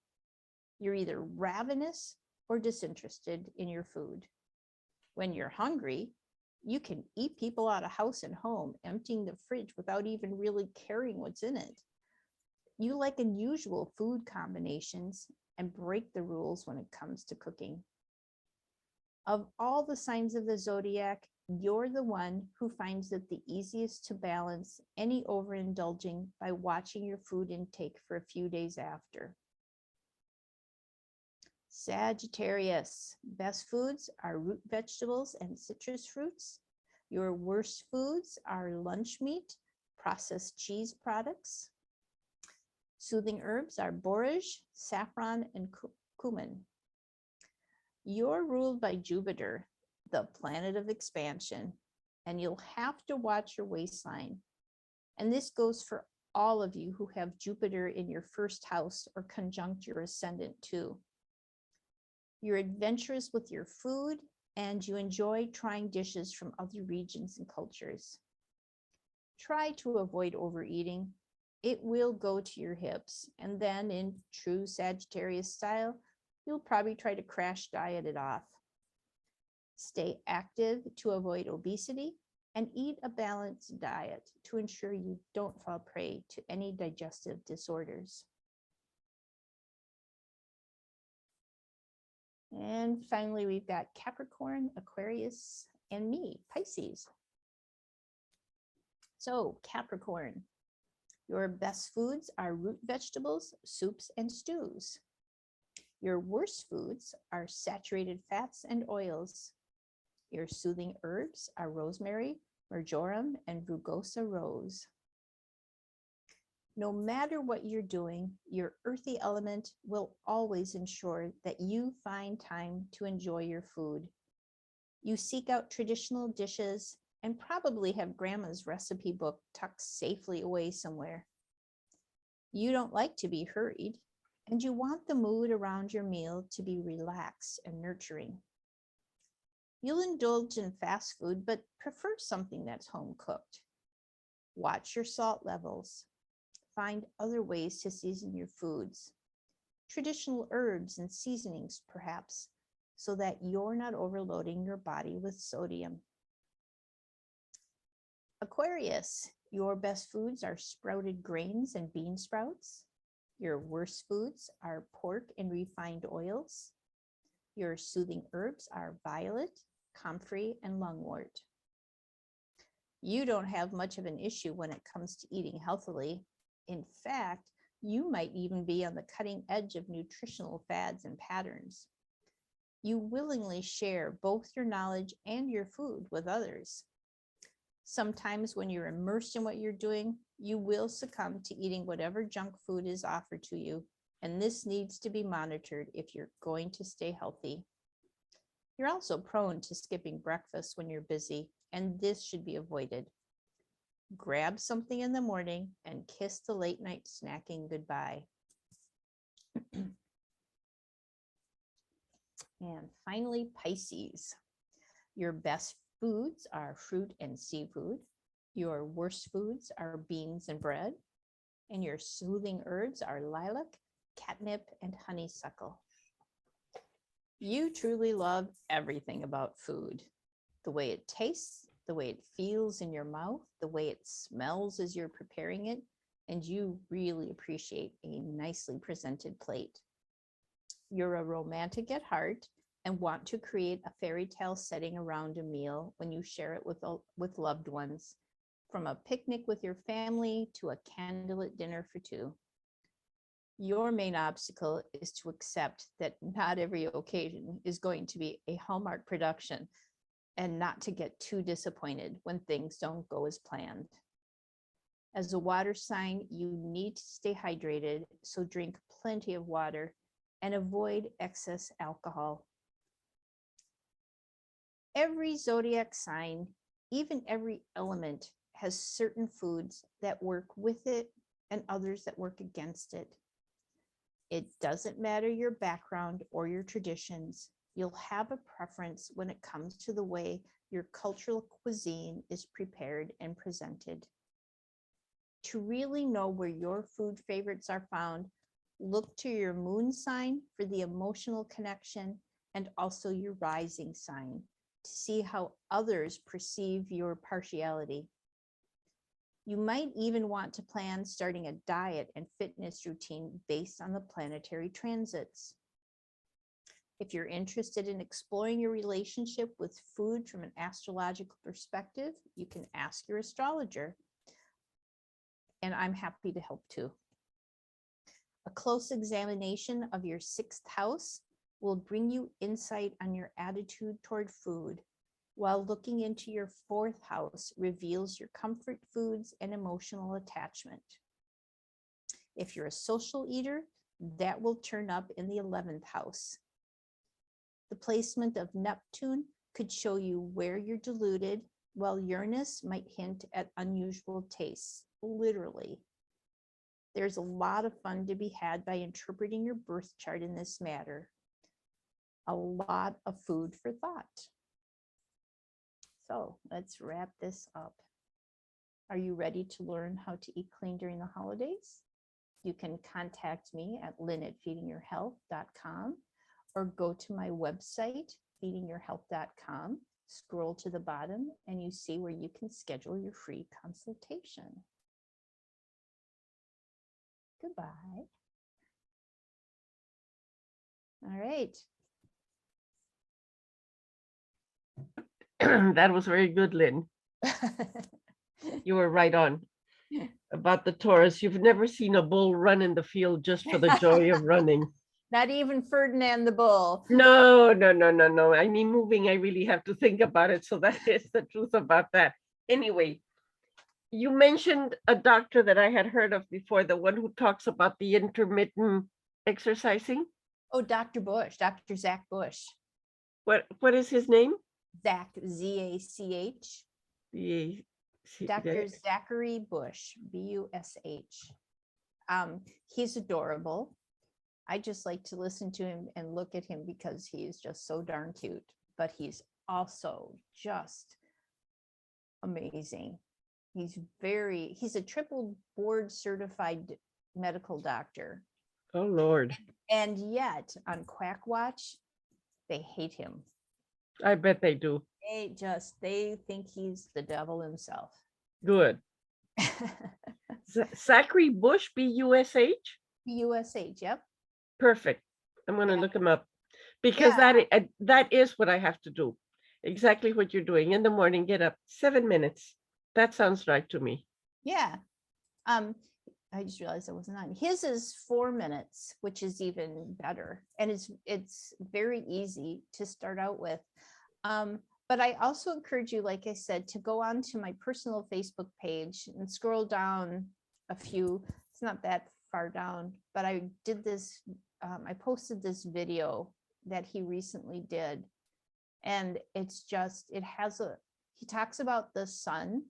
S1: You're either ravenous or disinterested in your food. When you're hungry, you can eat people out of house and home, emptying the fridge without even really caring what's in it. You like unusual food combinations and break the rules when it comes to cooking. Of all the signs of the zodiac, you're the one who finds it the easiest to balance any overindulging by watching your food intake for a few days after. Sagittarius, best foods are root vegetables and citrus fruits. Your worst foods are lunch meat, processed cheese products. Soothing herbs are borage, saffron, and cumin. You're ruled by Jupiter, the planet of expansion, and you'll have to watch your waistline. And this goes for all of you who have Jupiter in your first house or conjunct your ascendant too. You're adventurous with your food, and you enjoy trying dishes from other regions and cultures. Try to avoid overeating. It will go to your hips, and then in true Sagittarius style, you'll probably try to crash diet it off. Stay active to avoid obesity and eat a balanced diet to ensure you don't fall prey to any digestive disorders. And finally, we've got Capricorn, Aquarius, and me, Pisces. So Capricorn, your best foods are root vegetables, soups, and stews. Your worst foods are saturated fats and oils. Your soothing herbs are rosemary, marjoram, and rugosa rose. No matter what you're doing, your earthy element will always ensure that you find time to enjoy your food. You seek out traditional dishes and probably have grandma's recipe book tucked safely away somewhere. You don't like to be hurried, and you want the mood around your meal to be relaxed and nurturing. You'll indulge in fast food, but prefer something that's home cooked. Watch your salt levels. Find other ways to season your foods. Traditional herbs and seasonings, perhaps, so that you're not overloading your body with sodium. Aquarius, your best foods are sprouted grains and bean sprouts. Your worst foods are pork and refined oils. Your soothing herbs are violet, comfrey, and lungwort. You don't have much of an issue when it comes to eating healthily. In fact, you might even be on the cutting edge of nutritional fads and patterns. You willingly share both your knowledge and your food with others. Sometimes when you're immersed in what you're doing, you will succumb to eating whatever junk food is offered to you, and this needs to be monitored if you're going to stay healthy. You're also prone to skipping breakfast when you're busy, and this should be avoided. Grab something in the morning and kiss the late night snacking goodbye. And finally, Pisces. Your best foods are fruit and seafood. Your worst foods are beans and bread. And your soothing herbs are lilac, catnip, and honeysuckle. You truly love everything about food. The way it tastes, the way it feels in your mouth, the way it smells as you're preparing it, and you really appreciate a nicely presented plate. You're a romantic at heart and want to create a fairy tale setting around a meal when you share it with loved ones, from a picnic with your family to a candlelit dinner for two. Your main obstacle is to accept that not every occasion is going to be a Hallmark production and not to get too disappointed when things don't go as planned. As a water sign, you need to stay hydrated, so drink plenty of water and avoid excess alcohol. Every zodiac sign, even every element, has certain foods that work with it and others that work against it. It doesn't matter your background or your traditions, you'll have a preference when it comes to the way your cultural cuisine is prepared and presented. To really know where your food favorites are found, look to your moon sign for the emotional connection and also your rising sign to see how others perceive your partiality. You might even want to plan starting a diet and fitness routine based on the planetary transits. If you're interested in exploring your relationship with food from an astrological perspective, you can ask your astrologer, and I'm happy to help too. A close examination of your sixth house will bring you insight on your attitude toward food, while looking into your fourth house reveals your comfort foods and emotional attachment. If you're a social eater, that will turn up in the 11th house. The placement of Neptune could show you where you're deluded, while Uranus might hint at unusual tastes, literally. There's a lot of fun to be had by interpreting your birth chart in this matter. A lot of food for thought. So let's wrap this up. Are you ready to learn how to eat clean during the holidays? You can contact me at lynn@feedingyourhealth.com or go to my website, feedingyourhealth.com, scroll to the bottom, and you see where you can schedule your free consultation. Goodbye. All right.
S2: That was very good, Lynn. You were right on about the Taurus. You've never seen a bull run in the field just for the joy of running.
S1: Not even Ferdinand the Bull.
S2: No. I mean, moving, I really have to think about it. So that is the truth about that. Anyway, you mentioned a doctor that I had heard of before, the one who talks about the intermittent exercising.
S1: Oh, Dr. Bush, Dr. Zach Bush.
S2: What is his name?
S1: Zach, Z-A-C-H. Dr. Zachary Bush, B-U-S-H. He's adorable. I just like to listen to him and look at him because he is just so darn cute, but he's also just amazing. He's a triple board certified medical doctor.
S2: Oh, Lord.
S1: And yet on Quack Watch, they hate him.
S2: I bet they do.
S1: They think he's the devil himself.
S2: Good. Zachary Bush, B-U-S-H?
S1: B-U-S-H, yep.
S2: Perfect. I'm going to look him up because that is what I have to do. Exactly what you're doing in the morning. Get up 7 minutes. That sounds right to me.
S1: Yeah. I just realized I wasn't on. His is 4 minutes, which is even better. And it's very easy to start out with. But I also encourage you, like I said, to go on to my personal Facebook page and scroll down a few. It's not that far down, but I did this. I posted this video that he recently did. And it's just, he talks about the sun.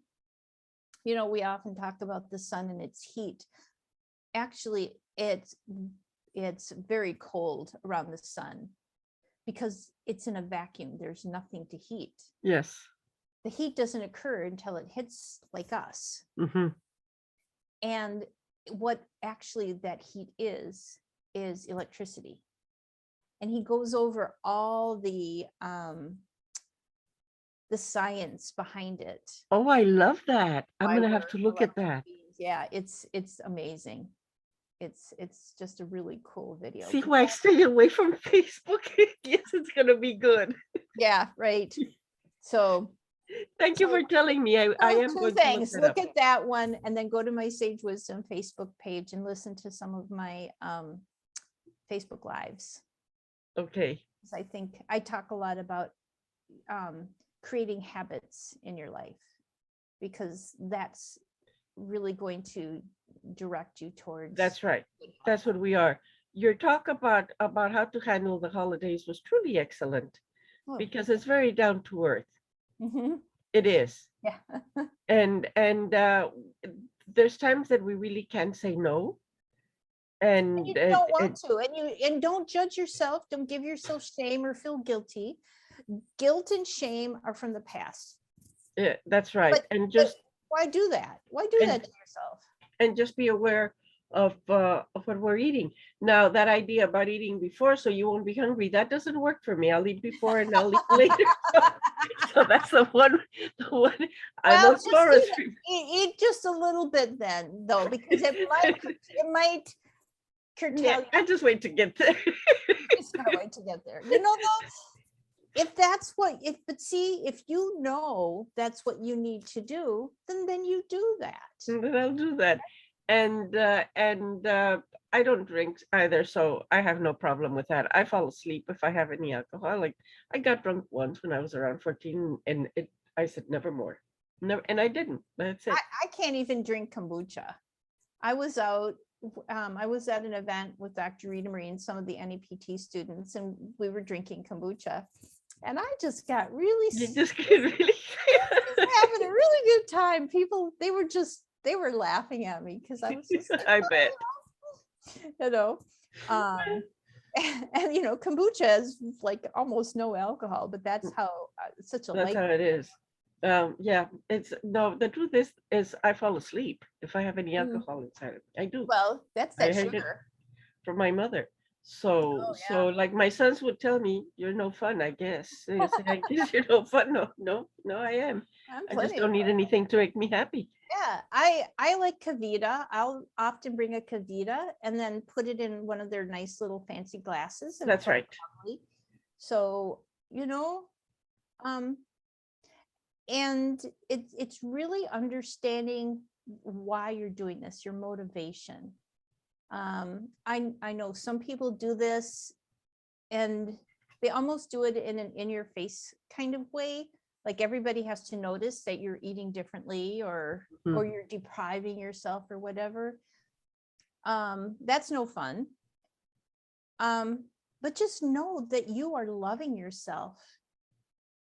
S1: You know, we often talk about the sun and its heat. Actually, it's very cold around the sun because it's in a vacuum. There's nothing to heat.
S2: Yes.
S1: The heat doesn't occur until it hits like us.
S2: Mm-hmm.
S1: And what actually that heat is electricity. and he goes over all the science behind it.
S2: Oh, I love that. I'm
S1: Why
S2: gonna
S1: we're
S2: have to look at
S1: electric
S2: that.
S1: beings. Yeah, it's amazing. It's just a really cool video.
S2: See why I stay away from Facebook? Yes, it's gonna be good.
S1: Yeah, right. So
S2: Thank you for telling me. I am
S1: two
S2: going to look
S1: things.
S2: that
S1: Look
S2: up.
S1: at that one and then go to my Sage Wisdom Facebook page and listen to some of my Facebook lives.
S2: Okay.
S1: I think I talk a lot about creating habits in your life, because that's really going to direct you towards.
S2: That's right. That's what we are. Your talk about how to handle the holidays was truly excellent,
S1: Oh.
S2: because it's very down to earth.
S1: Mm-hmm.
S2: It is.
S1: Yeah.
S2: And there's times that we really can't say no. And
S1: you don't want to, and don't judge yourself. Don't give yourself shame or feel guilty. Guilt and shame are from the past.
S2: yeah, that's right.
S1: But,
S2: and just
S1: why do that? Why do that to yourself?
S2: And just be aware of what we're eating. Now, that idea about eating before so you won't be hungry, that doesn't work for me. I'll eat before and I'll eat later. So that's the one. I'm
S1: Well,
S2: a Taurus.
S1: eat just a little bit then, though, because it might curtail.
S2: Yeah, I just wait to get there.
S1: Just gotta wait to get there. You know, though, if that's what if you know that's what you need to do, then you do that.
S2: Then I'll do that. And I don't drink either, so I have no problem with that. I fall asleep if I have any alcohol. Like, I got drunk once when I was around 14, and I said never more. Never, and I didn't. That's it.
S1: I can't even drink kombucha. I was out. I was at an event with Dr. Rita Marie and some of the NEPT students, and we were drinking kombucha. And I just got really,
S2: You just get really
S1: having a really good time. People, they were laughing at me because I was just like,
S2: I bet.
S1: you know, and you know, kombucha is like almost no alcohol, but that's how such a
S2: That's
S1: light.
S2: how it is. Yeah, it's no, the truth is I fall asleep if I have any alcohol inside of me. I do.
S1: Well, that's
S2: I
S1: that
S2: hate it
S1: sugar.
S2: from my mother. So
S1: Oh,
S2: so like my sons would tell me, "You're no fun, I guess." They say, "I guess you're no fun." No, I am.
S1: I'm
S2: I just
S1: plenty
S2: don't
S1: of
S2: need
S1: fun.
S2: anything to make me happy.
S1: Yeah, I like Kavita. I'll often bring a Kavita and then put it in one of their nice little fancy glasses. And
S2: That's
S1: pour it
S2: right.
S1: lovely. So, you know, and it's really understanding why you're doing this, your motivation. I know some people do this and they almost do it in an in your face kind of way. Like everybody has to notice that you're eating differently or you're depriving yourself or whatever. That's no fun. But just know that you are loving yourself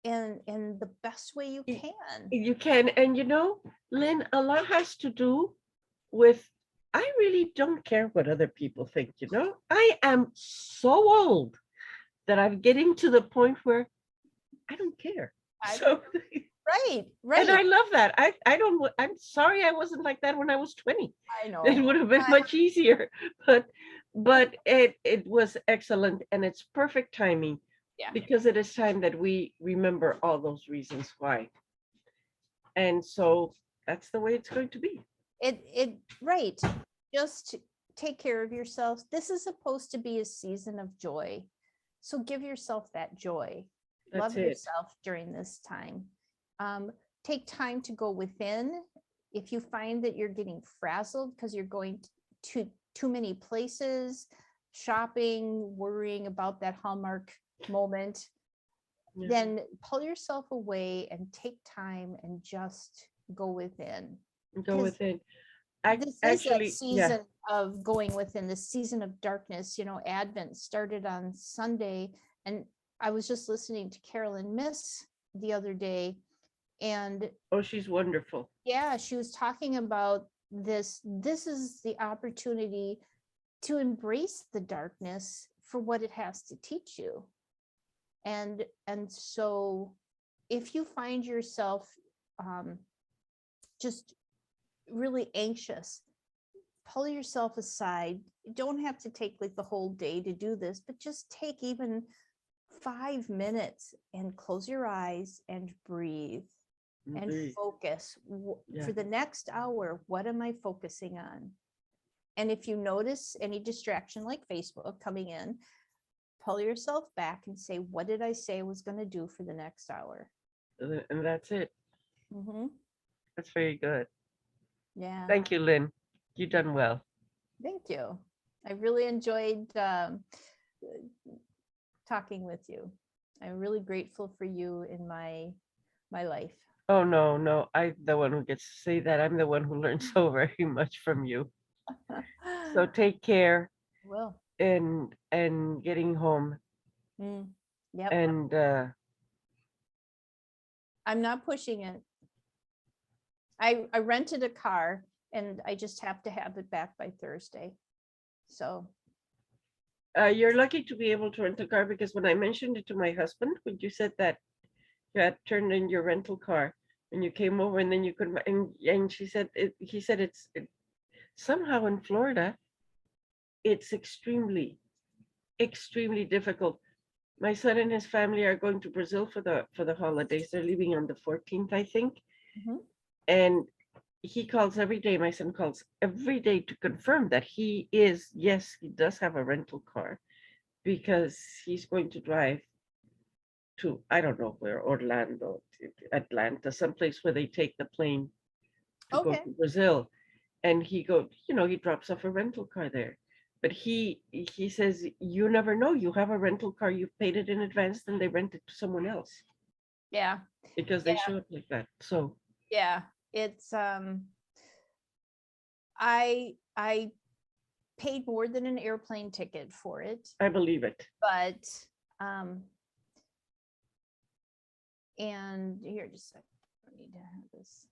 S1: in the best way you can.
S2: You can, and you know, Lynn, a lot has to do with I really don't care what other people think, you know? I am so old that I'm getting to the point where I don't care. So
S1: Right.
S2: and I love that. I'm sorry I wasn't like that when I was 20.
S1: I know.
S2: It would have been much easier. But it was excellent, and it's perfect timing.
S1: Yeah.
S2: Because it is time that we remember all those reasons why. And so that's the way it's going to be.
S1: Right. Just take care of yourself. This is supposed to be a season of joy. So give yourself that joy. Love yourself during this time. Take time to go within. If you find that you're getting frazzled because you're going to too many places, shopping, worrying about that Hallmark moment, then pull yourself away and take time and just go within.
S2: Go within.
S1: This is that season of going within, the season of darkness. You know, Advent started on Sunday, and I was just listening to Carolyn Miss the other day, and
S2: she's wonderful.
S1: Yeah, she was talking about this. This is the opportunity to embrace the darkness for what it has to teach you. And so if you find yourself just really anxious, pull yourself aside, you don't have to take like the whole day to do this, but just take even 5 minutes and close your eyes and breathe and
S2: Breathe.
S1: focus.
S2: Yeah.
S1: For the next hour, what am I focusing on? And if you notice any distraction like Facebook coming in, pull yourself back and say, what did I say I was going to do for the next hour?
S2: And that's it.
S1: Mhm.
S2: That's very good.
S1: Yeah.
S2: Thank you, Lynn. You done well.
S1: Thank you. I really enjoyed talking with you. I'm really grateful for you in my life.
S2: Oh, no, no. I'm the one who gets to say that. I'm the one who learns so very much from you. So take care
S1: Well,
S2: and getting home.
S1: yep.
S2: And
S1: I'm not pushing it. I rented a car and I just have to have it back by Thursday. So
S2: you're lucky to be able to rent a car, because when I mentioned it to my husband, when you said that you had turned in your rental car and you came over and then you could, and she said, he said somehow in Florida, it's extremely, extremely difficult. My son and his family are going to Brazil for the holidays. They're leaving on the 14th, I think.
S1: Mhm.
S2: And he calls every day. My son calls every day to confirm that yes, he does have a rental car, because he's going to drive to, I don't know where, Orlando, Atlanta, someplace where they take the plane to go
S1: Okay.
S2: to Brazil. And he drops off a rental car there. But he says, you never know. You have a rental car, you've paid it in advance, then they rent it to someone else,
S1: Yeah.
S2: because they show up like that. So
S1: Yeah. It's I paid more than an airplane ticket for it,
S2: I believe it.
S1: but and here, just a sec. I need to have this.